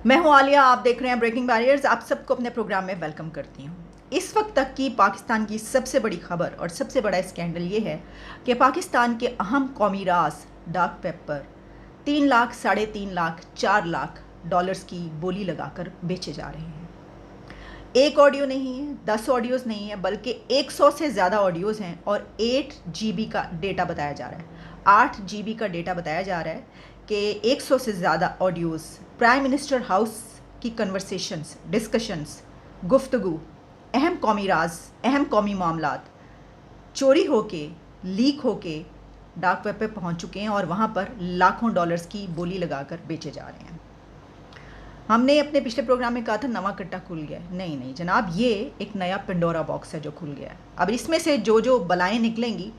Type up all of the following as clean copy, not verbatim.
मैं हूं आलिया, आप देख रहे हैं ब्रेकिंग बैरियर्स। आप सबको अपने प्रोग्राम में वेलकम करती हूं। इस वक्त तक की पाकिस्तान की सबसे बड़ी खबर और सबसे बड़ा स्कैंडल ये है कि पाकिस्तान के अहम कौमी राज dark paper 3 lakh, 3.5 lakh, 4 lakh dollars की बोली लगाकर बेचे जा रहे हैं। एक ऑडियो नहीं है, 10 ऑडियोज़ नहीं है, बल्कि 100 से ज़्यादा ऑडियोज़ हैं और 8 GB का डेटा बताया जा रहा है। 8 GB का डेटा बताया जा रहा है कि 100 से ज़्यादा ऑडियोज़ प्राइम मिनिस्टर हाउस की कन्वर्सेशंस, डिस्कशंस, गुफ्तगू, अहम कौमी राज, अहम कौमी मामलात चोरी होके, लीक होके डार्क वेब पे पहुंच चुके हैं और वहाँ पर लाखों डॉलर्स की बोली लगाकर बेचे जा रहे हैं। हमने अपने पिछले प्रोग्राम में कहा था नवा कट्टा खुल गया है। नहीं नहीं जनाब, ये एक नया पेंडोरा बॉक्स है जो खुल गया है। अब इसमें से जो जो बलाएं निकलेंगी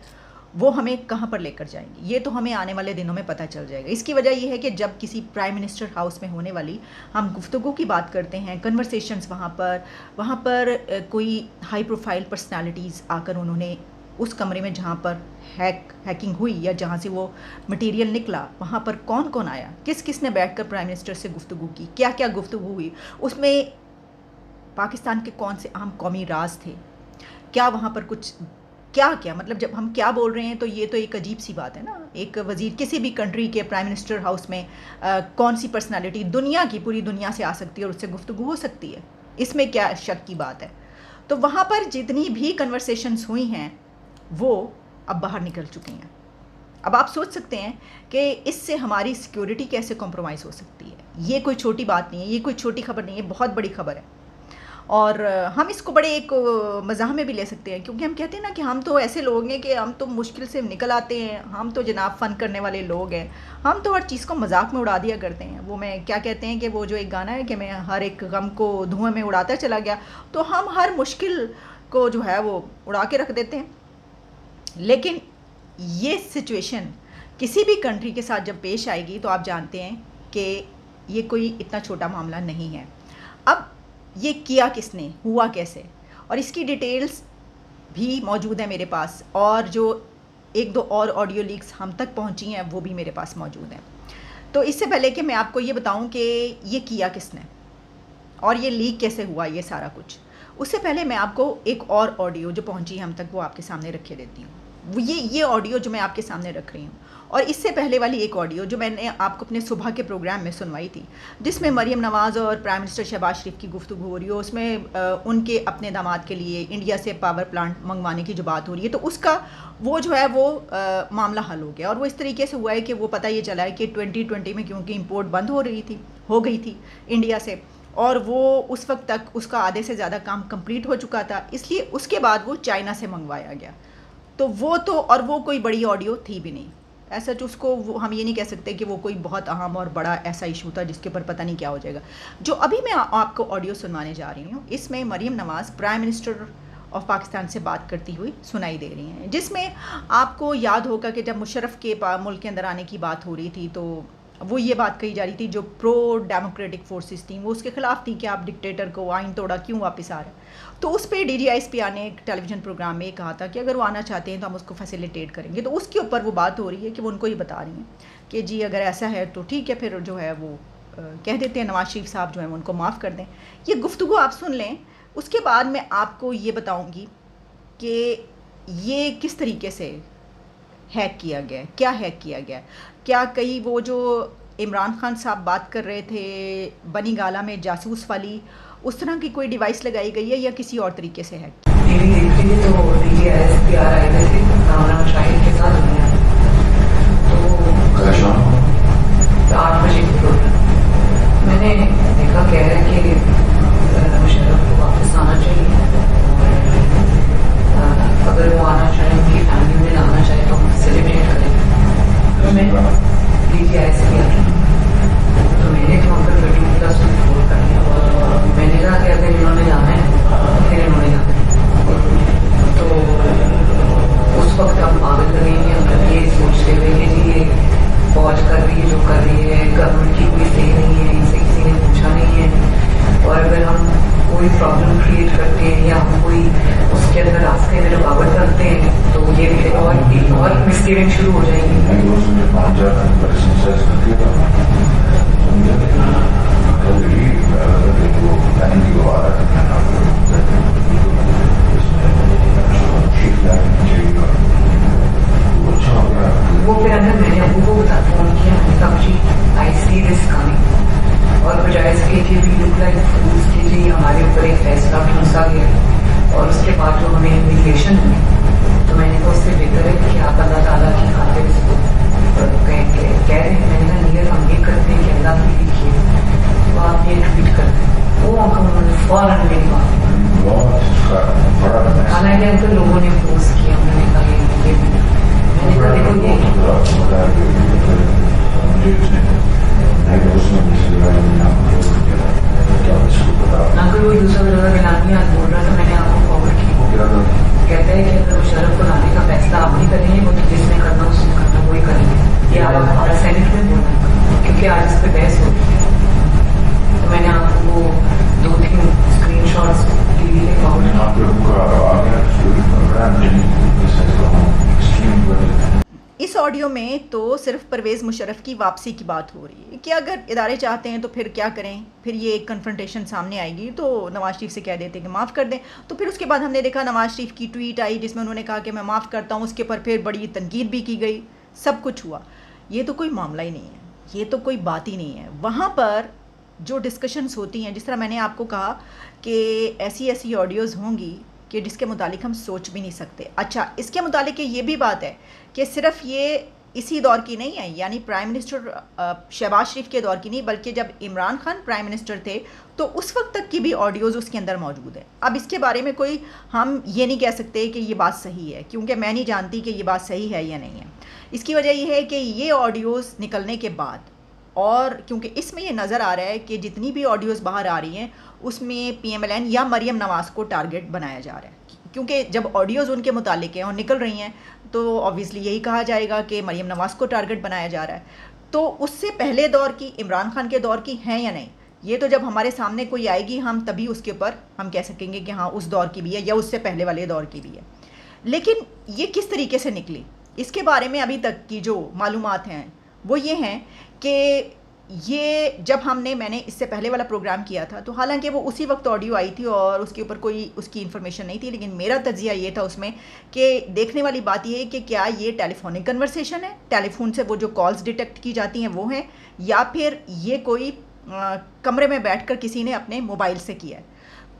वो हमें कहाँ पर लेकर जाएंगी, ये तो हमें आने वाले दिनों में पता चल जाएगा। इसकी वजह यह है कि जब किसी प्राइम मिनिस्टर हाउस में होने वाली हम गुफ्तगू की बात करते हैं, कन्वर्सेशंस, वहाँ पर कोई हाई प्रोफाइल पर्सनालिटीज़ आकर उन्होंने उस कमरे में जहाँ पर हैकिंग हुई या जहाँ से वो मटेरियल निकला, वहाँ पर कौन कौन आया, किस किस ने बैठकर प्राइम मिनिस्टर से गुफ्तगू की, क्या क्या गुफ्तगू हुई, उसमें पाकिस्तान के कौन से अहम कौमी राज थे, क्या वहाँ पर कुछ क्या मतलब जब हम क्या बोल रहे हैं तो ये तो एक अजीब सी बात है ना। एक वज़ीर किसी भी कंट्री के प्राइम मिनिस्टर हाउस में कौन सी पर्सनालिटी दुनिया की, पूरी दुनिया से आ सकती है और उससे गुफ्तगू हो सकती है, इसमें क्या शक की बात है। तो वहाँ पर जितनी भी कन्वर्सेशंस हुई हैं वो अब बाहर निकल चुकी हैं। अब आप सोच सकते हैं कि इससे हमारी सिक्योरिटी कैसे कॉम्प्रोमाइज़ हो सकती है। ये कोई छोटी बात नहीं है, ये कोई छोटी खबर नहीं है, बहुत बड़ी खबर है। और हम इसको बड़े एक मज़ाह में भी ले सकते हैं, क्योंकि हम कहते हैं ना कि हम तो ऐसे लोग हैं कि हम तो मुश्किल से निकल आते हैं, हम तो जनाब फ़न करने वाले लोग हैं, हम तो हर चीज़ को मजाक में उड़ा दिया करते हैं। वो मैं क्या कहते हैं कि वो जो एक गाना है कि मैं हर एक गम को धुएँ में उड़ाता चला गया, तो हम हर मुश्किल को जो है वो उड़ा के रख देते हैं। लेकिन ये सिचुएशन किसी भी कंट्री के साथ जब पेश आएगी तो आप जानते हैं कि ये कोई इतना छोटा मामला नहीं है। अब ये किया किसने, हुआ कैसे, और इसकी डिटेल्स भी मौजूद है मेरे पास, और जो 1-2 और ऑडियो लीक्स हम तक पहुंची हैं वो भी मेरे पास मौजूद हैं। तो इससे पहले कि मैं आपको ये बताऊं कि ये किया किसने और ये लीक कैसे हुआ, ये सारा कुछ, उससे पहले मैं आपको एक और ऑडियो जो पहुंची है हम तक वो आपके सामने रखे देती हूँ। ये ऑडियो जो मैं आपके सामने रख रही हूँ, और इससे पहले वाली एक ऑडियो जो मैंने आपको अपने सुबह के प्रोग्राम में सुनवाई थी, जिसमें मरीम नवाज़ और प्राइम मिनिस्टर शहबाज शरीफ की गुफ्तगू हो रही है। उसमें उनके अपने दामाद के लिए इंडिया से पावर प्लांट मंगवाने की जो बात हो रही है, तो उसका वो जो है वो मामला हल हो गया। और वो इस तरीके से हुआ है कि वो पता ये चला है कि 2020 में क्योंकि इम्पोर्ट बंद हो गई थी इंडिया से, और वो उस वक्त तक उसका आधे से ज़्यादा काम कंप्लीट हो चुका था, इसलिए उसके बाद वो चाइना से मंगवाया गया। तो वो कोई बड़ी ऑडियो थी भी नहीं, ऐसा जो उसको हम ये नहीं कह सकते कि वो कोई बहुत अहम और बड़ा ऐसा इशू था जिसके ऊपर पता नहीं क्या हो जाएगा। जो अभी मैं आपको ऑडियो सुनवाने जा रही हूँ, इसमें मरीम नवाज़ प्राइम मिनिस्टर ऑफ पाकिस्तान से बात करती हुई सुनाई दे रही हैं, जिसमें आपको याद होगा कि जब मुशर्रफ के मुल्क के अंदर आने की बात हो रही थी तो वो ये बात कही जा रही थी, जो प्रो डेमोक्रेटिक फोर्सेस थी वो उसके खिलाफ थी कि आप डिक्टेटर को आइन तोड़ा क्यों वापस आ रहे हैं। तो उस पर DGISPR ने एक टेलीविज़न प्रोग्राम में कहा था कि अगर वो आना चाहते हैं तो हम उसको फैसिलिटेट करेंगे। तो उसके ऊपर वो बात हो रही है कि वो उनको ये बता रही हैं कि जी अगर ऐसा है तो ठीक है, फिर जो है वो कह देते हैं नवाज शरीफ साहब जो है उनको माफ़ कर दें। ये गुफ्तगू आप सुन लें, उसके बाद मैं आपको ये बताऊँगी कि ये किस तरीके से हैक किया गया, क्या हैक किया गया, क्या कहीं वो जो इमरान खान साहब बात कर रहे थे बनी गाला में जासूस वाली, उस तरह की कोई डिवाइस लगाई गई है या किसी और तरीके से हैक मैंने देखा कह रहे हैं कि मुशर्रफ को वापस आना चाहिए, अगर वो आना चाहे, उनकी फैमिली में आना चाहे तो हम फैसिलिटेट करें। तो मैं DGISPR तो मैंने तो अंकल 30+ में फोन कर दिया। मैंने कहा कि अगर इन्होंने जाना है फिर इन्होंने जाना है। तो उस वक्त हम पागल कर रही हैं, ये सोचते हुए कि जी ये फौज कर रही है जो कर रही है, गवर्नमेंट की कोई सही नहीं है, इनसे किसी ने पूछा नहीं है, रियलाइज किया कि वी लुक लाइक फूल्स कि जी हमारे ऊपर एक फैसला ठूंसा गया और उसके बाद जो हमें इन्विटेशन हुई तो मैंने कहा उससे बेहतर है कि आप अल्लाह ताला की खातिर इसको कह रहे हैं। मैंने कहा नियर हम ये करते हैं कि अल्लाह की लिखिए तो आप ये ट्वीट करते हैं। वो उन्होंने फौरन मेरी बात हालांकि तो लोगों ने पोस्ट किया, उन्होंने कहा ये मैंने कहा देखो ये अगर वो दूसरा जगह गिलानी आज बोल रहा था मैंने आपको फॉरवर्ड किया, कहता है कि अगर मुशर्रफ को लाने का फैसला आप नहीं करेंगे वो तो जिसने करना उसने करना वही करेंगे। ये आज हमारा सेनेट में बोला क्योंकि आज इस पर बहस होगी तो मैंने आपको 2-3 स्क्रीनशॉट्स टीवी पे इस ऑडियो में तो सिर्फ परवेज़ मुशर्रफ की वापसी की बात हो रही है कि अगर इदारे चाहते हैं तो फिर क्या करें, फिर ये एक कन्फ्रंटेशन सामने आएगी तो नवाज शरीफ से कह देते हैं कि माफ़ कर दें। तो फिर उसके बाद हमने देखा नवाज शरीफ की ट्वीट आई जिसमें उन्होंने कहा कि मैं माफ़ करता हूँ, उसके ऊपर फिर बड़ी तनकीद भी की गई, सब कुछ हुआ। ये तो कोई मामला ही नहीं है, ये तो कोई बात ही नहीं है। वहाँ पर जो डिस्कशंस होती हैं, जिस तरह मैंने आपको कहा कि ऐसी ऑडियोज़ होंगी कि जिसके मुतालिक हम सोच भी नहीं सकते। अच्छा, इसके मुतालिक ये भी बात है कि सिर्फ ये इसी दौर की नहीं है, यानी प्राइम मिनिस्टर शहबाज शरीफ के दौर की नहीं, बल्कि जब इमरान खान प्राइम मिनिस्टर थे तो उस वक्त तक की भी ऑडियोज़ उसके अंदर मौजूद है। अब इसके बारे में कोई हम ये नहीं कह सकते कि ये बात सही है, क्योंकि मैं नहीं जानती कि ये बात सही है या नहीं है। इसकी वजह यह है कि ये ऑडियोज़ निकलने के बाद, और क्योंकि इसमें ये नज़र आ रहा है कि जितनी भी ऑडियोज़ बाहर आ रही हैं उसमें PMLN या मरियम नवाज़ को टारगेट बनाया जा रहा है, क्योंकि जब ऑडियोज़ उनके मुतालिक हैं और निकल रही हैं तो ऑब्वियसली यही कहा जाएगा कि मरियम नवाज़ को टारगेट बनाया जा रहा है। तो उससे पहले दौर की, इमरान खान के दौर की हैं या नहीं, ये तो जब हमारे सामने कोई आएगी हम तभी उसके ऊपर हम कह सकेंगे कि हाँ उस दौर की भी है या उससे पहले वाले दौर की भी है। लेकिन ये किस तरीके से निकली, इसके बारे में अभी तक की जो मालूमात हैं वो ये हैं कि ये जब मैंने इससे पहले वाला प्रोग्राम किया था तो हालांकि वो उसी वक्त ऑडियो आई थी और उसके ऊपर कोई उसकी इन्फॉर्मेशन नहीं थी, लेकिन मेरा तज्जिया ये था उसमें कि देखने वाली बात ये है कि क्या ये टेलीफोनिक कन्वर्सेशन है, टेलीफोन से वो जो कॉल्स डिटेक्ट की जाती हैं वो हैं, या फिर ये कोई कमरे में बैठकर किसी ने अपने मोबाइल से किया है।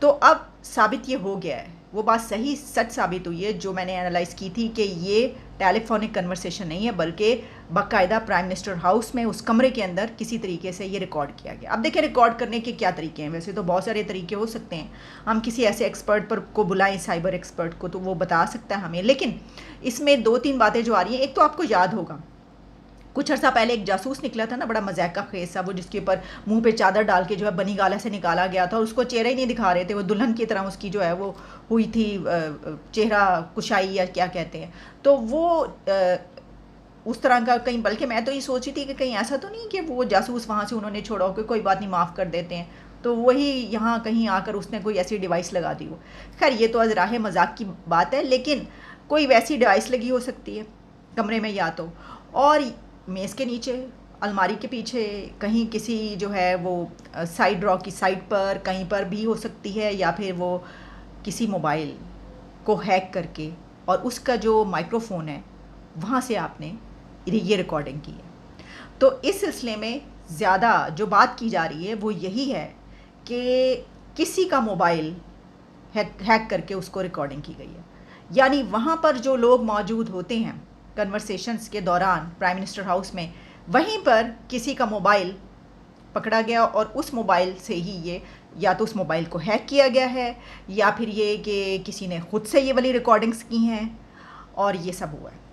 तो अब साबित ये हो गया है, वो बात सही सच साबित हुई है जो मैंने एनालाइज़ की थी कि ये टेलीफोनिक कन्वर्सेशन नहीं है, बल्कि बाकायदा प्राइम मिनिस्टर हाउस में उस कमरे के अंदर किसी तरीके से ये रिकॉर्ड किया गया। अब देखिए रिकॉर्ड करने के क्या तरीके हैं, वैसे तो बहुत सारे तरीके हो सकते हैं, हम किसी ऐसे एक्सपर्ट पर को बुलाएं, साइबर एक्सपर्ट को, तो वो बता सकता है हमें। लेकिन इसमें 2-3 बातें जो आ रही हैं, एक तो आपको याद होगा कुछ अर्सा पहले एक जासूस निकला था ना, बड़ा मजाक का खेस था वो, जिसके ऊपर मुंह पे चादर डाल के जो है बनी गाला से निकाला गया था और उसको चेहरा ही नहीं दिखा रहे थे, वो दुल्हन की तरह उसकी जो है वो हुई थी चेहरा कुशाई या क्या कहते हैं। तो वो उस तरह का कहीं, बल्कि मैं तो ये सोची थी कि कहीं ऐसा तो नहीं कि वो जासूस वहाँ से उन्होंने छोड़ा हो कि कोई बात नहीं माफ़ कर देते हैं, तो वही यहाँ कहीं आकर उसने कोई ऐसी डिवाइस लगा दी हो। खैर ये तो राह मजाक की बात है, लेकिन कोई वैसी डिवाइस लगी हो सकती है कमरे में, या तो और मेज़ के नीचे, अलमारी के पीछे, कहीं किसी जो है वो साइड ड्रॉ की साइड पर कहीं पर भी हो सकती है, या फिर वो किसी मोबाइल को हैक करके और उसका जो माइक्रोफोन है वहाँ से आपने ये रिकॉर्डिंग की है। तो इस सिलसिले में ज़्यादा जो बात की जा रही है वो यही है कि किसी का मोबाइल हैक करके उसको रिकॉर्डिंग की गई है, यानी वहाँ पर जो लोग मौजूद होते हैं कन्वर्सेशंस के दौरान प्राइम मिनिस्टर हाउस में, वहीं पर किसी का मोबाइल पकड़ा गया और उस मोबाइल से ही ये, या तो उस मोबाइल को हैक किया गया है या फिर ये कि किसी ने ख़ुद से ये वाली रिकॉर्डिंग्स की हैं और ये सब हुआ है।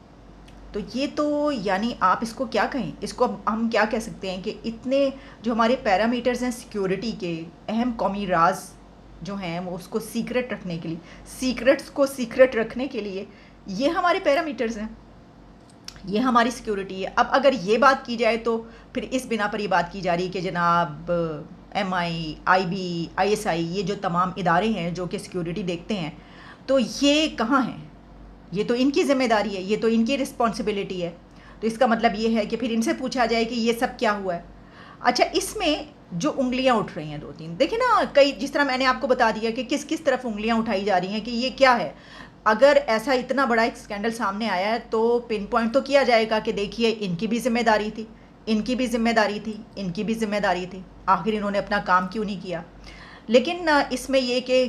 तो ये तो यानी आप इसको क्या कहें, इसको हम क्या कह सकते हैं कि इतने जो हमारे पैरामीटर्स हैं सिक्योरिटी के, अहम कौमी राज जो हैं वो उसको सीक्रेट रखने के लिए, सीक्रेट्स को सीक्रेट रखने के लिए ये हमारे पैरामीटर्स हैं, ये हमारी सिक्योरिटी है। अब अगर ये बात की जाए तो फिर इस बिना पर ये बात की जा रही है कि जनाब MI, IB, ISI, ये जो तमाम इदारे हैं जो कि सिक्योरिटी देखते हैं, तो ये कहाँ हैं, ये तो इनकी ज़िम्मेदारी है, ये तो इनकी रिस्पॉन्सिबिलिटी है। तो इसका मतलब ये है कि फिर इनसे पूछा जाए कि ये सब क्या हुआ है। अच्छा, इसमें जो उंगलियां उठ रही हैं 2-3, देखिए ना, कई जिस तरह मैंने आपको बता दिया कि किस किस तरफ उंगलियां उठाई जा रही हैं कि ये क्या है। अगर ऐसा इतना बड़ा एक स्कैंडल सामने आया है तो पिन पॉइंट तो किया जाएगा कि देखिए इनकी भी जिम्मेदारी थी, इनकी भी जिम्मेदारी थी, इनकी भी जिम्मेदारी थी। आखिर इन्होंने अपना काम क्यों नहीं किया। लेकिन इसमें ये कि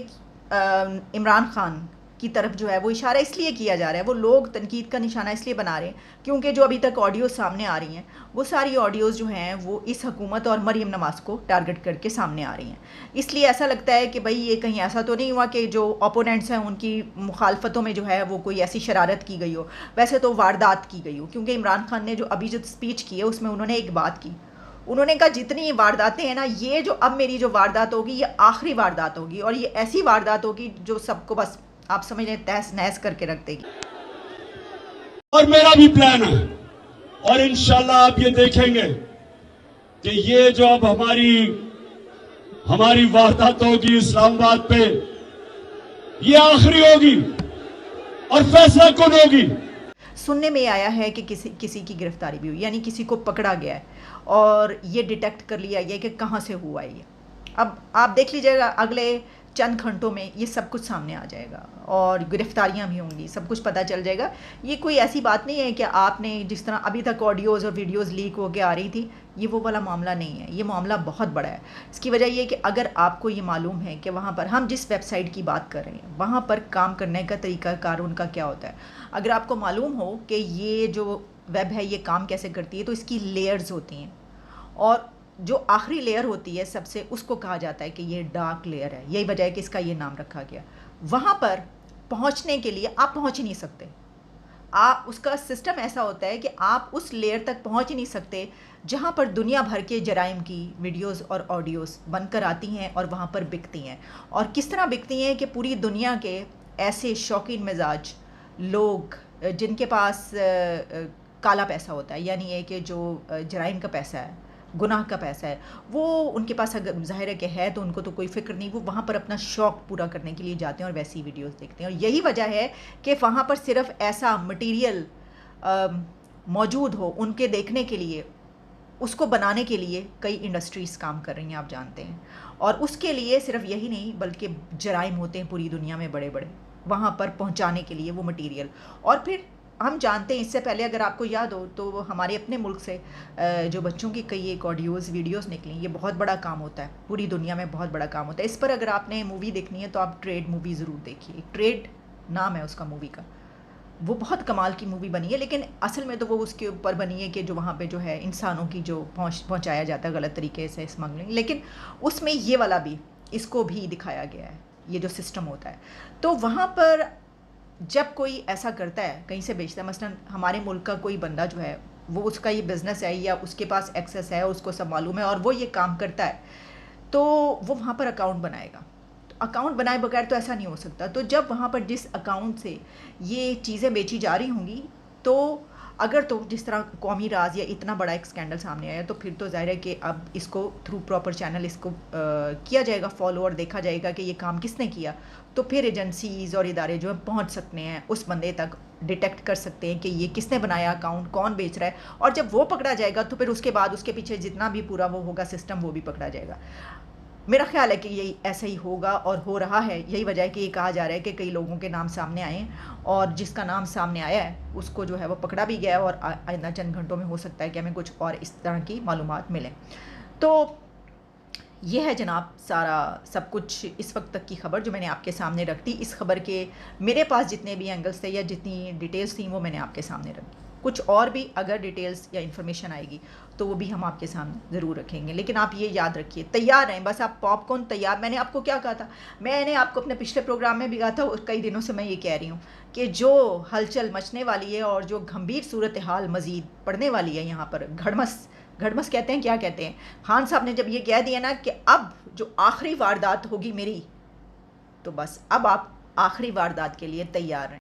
इमरान खान की तरफ जो है वो इशारा इसलिए किया जा रहा है, वो लोग तनकीद का निशाना इसलिए बना रहे हैं क्योंकि जो अभी तक ऑडियोज़ सामने आ रही हैं वो सारी ऑडियोज़ जो हैं वो इस हुकूमत और मरीम नवाज़ को टारगेट करके सामने आ रही हैं। इसलिए ऐसा लगता है कि भाई ये कहीं ऐसा तो नहीं हुआ कि जो ओपोनेंट्स हैं उनकी मुखालफतों में जो है वो कोई ऐसी शरारत की गई हो, वैसे तो वारदात की गई हो। क्योंकि इमरान खान ने जो अभी जो स्पीच की है उसमें उन्होंने एक बात की, उन्होंने कहा जितनी वारदातें हैं ना, ये जो अब मेरी जो वारदात होगी ये आखिरी वारदात होगी और ये ऐसी वारदात होगी जो सबको बस आप समझ लें तहस नहस करके रख देगी। और मेरा भी प्लान है और इंशाल्लाह आप ये देखेंगे कि ये जो अब हमारी वारदात होगी इस्लामाबाद पे, ये आखिरी होगी और फैसला कौन होगी। सुनने में आया है कि किसी की गिरफ्तारी भी हुई, यानी किसी को पकड़ा गया है और ये डिटेक्ट कर लिया गया कि कहाँ से हुआ ये। अब आप देख लीजिएगा अगले चंद घंटों में ये सब कुछ सामने आ जाएगा और गिरफ्तारियां भी होंगी, सब कुछ पता चल जाएगा। ये कोई ऐसी बात नहीं है कि आपने जिस तरह अभी तक ऑडियोज़ और वीडियोज़ लीक होकर आ रही थी, ये वो वाला मामला नहीं है। ये मामला बहुत बड़ा है। इसकी वजह ये है कि अगर आपको ये मालूम है कि वहाँ पर हम जिस वेबसाइट की बात कर रहे हैं वहाँ पर काम करने का तरीक़ाकार उनका क्या होता है, अगर आपको मालूम हो कि ये जो वेब है ये काम कैसे करती है, तो इसकी लेयर्स होती हैं और जो आखिरी लेयर होती है सबसे, उसको कहा जाता है कि ये डार्क लेयर है। यही वजह है कि इसका ये नाम रखा गया। वहाँ पर पहुँचने के लिए आप पहुँच ही नहीं सकते। उसका सिस्टम ऐसा होता है कि आप उस लेयर तक पहुँच ही नहीं सकते जहाँ पर दुनिया भर के जराइम की वीडियोस और ऑडियोज़ बनकर आती हैं और वहाँ पर बिकती हैं। और किस तरह बिकती हैं कि पूरी दुनिया के ऐसे शौकीन मिजाज लोग जिनके पास काला पैसा होता है, यानी ये कि जो जराइम का पैसा है, गुनाह का पैसा है, वो उनके पास अगर ज़ाहिर है कि है तो उनको तो कोई फ़िक्र नहीं, वो वहाँ पर अपना शौक़ पूरा करने के लिए जाते हैं और वैसी वीडियोस देखते हैं। और यही वजह है कि वहाँ पर सिर्फ ऐसा मटेरियल मौजूद हो उनके देखने के लिए, उसको बनाने के लिए कई इंडस्ट्रीज़ काम कर रही हैं, आप जानते हैं। और उसके लिए सिर्फ यही नहीं बल्कि जराइम होते हैं पूरी दुनिया में बड़े बड़े, वहाँ पर पहुँचाने के लिए वो मटीरियल। और फिर हम जानते हैं, इससे पहले अगर आपको याद हो तो हमारे अपने मुल्क से जो बच्चों की कई एक ऑडियोज़ वीडियोज़ निकली, ये बहुत बड़ा काम होता है, पूरी दुनिया में बहुत बड़ा काम होता है। इस पर अगर आपने मूवी देखनी है तो आप ट्रेड मूवी ज़रूर देखिए। ट्रेड नाम है उसका मूवी का। वो बहुत कमाल की मूवी बनी है, लेकिन असल में तो वो उसके ऊपर बनी है कि जो वहाँ पे जो है इंसानों की जो पहुँचाया जाता है गलत तरीके से स्मगलिंग, लेकिन उसमें ये वाला भी, इसको भी दिखाया गया है, ये जो सिस्टम होता है। तो वहाँ पर जब कोई ऐसा करता है, कहीं से बेचता है, मसलन हमारे मुल्क का कोई बंदा जो है वो, उसका ये बिज़नेस है या उसके पास एक्सेस है, उसको सब मालूम है और वो ये काम करता है, तो वो वहाँ पर अकाउंट बनाएगा। तो अकाउंट बनाए बगैर तो ऐसा नहीं हो सकता। तो जब वहाँ पर जिस अकाउंट से ये चीज़ें बेची जा रही होंगी, तो अगर तो जिस तरह कौमी राज या इतना बड़ा एक स्कैंडल सामने आया, तो फिर तो ज़ाहिर है कि अब इसको थ्रू प्रॉपर चैनल इसको किया जाएगा फॉलो और देखा जाएगा कि ये काम किसने किया। तो फिर एजेंसीज़ और इदारे जो है पहुंच सकते हैं उस बंदे तक, डिटेक्ट कर सकते हैं कि ये किसने बनाया अकाउंट, कौन बेच रहा है। और जब वो पकड़ा जाएगा तो फिर उसके बाद उसके पीछे जितना भी पूरा वो होगा सिस्टम, वो भी पकड़ा जाएगा। मेरा ख्याल है कि यही ऐसा ही होगा और हो रहा है। यही वजह है कि ये कहा जा रहा है कि कई लोगों के नाम सामने आए और जिसका नाम सामने आया है उसको जो है वो पकड़ा भी गया और आइंदा चंद घंटों में हो सकता है कि हमें कुछ और इस तरह की मालूमात मिलें। तो ये है जनाब सारा सब कुछ इस वक्त तक की खबर जो मैंने आपके सामने रख दी। इस खबर के मेरे पास जितने भी एंगल्स थे या जितनी डिटेल्स थी वो मैंने आपके सामने रखी। कुछ और भी अगर डिटेल्स या इन्फॉर्मेशन आएगी तो वो भी हम आपके सामने ज़रूर रखेंगे। लेकिन आप ये याद रखिए, तैयार रहें, बस आप पॉपकॉर्न तैयार। मैंने आपको क्या कहा था, मैंने आपको अपने पिछले प्रोग्राम में भी कहा था और कई दिनों से मैं ये कह रही हूँ कि जो हलचल मचने वाली है और जो गंभीर सूरत हाल मज़ीद पड़ने वाली है यहाँ पर, घड़मस कहते हैं, क्या कहते हैं, खान साहब ने जब ये कह दिया ना कि अब जो आखिरी वारदात होगी मेरी, तो बस अब आप आखिरी वारदात के लिए तैयार रहें।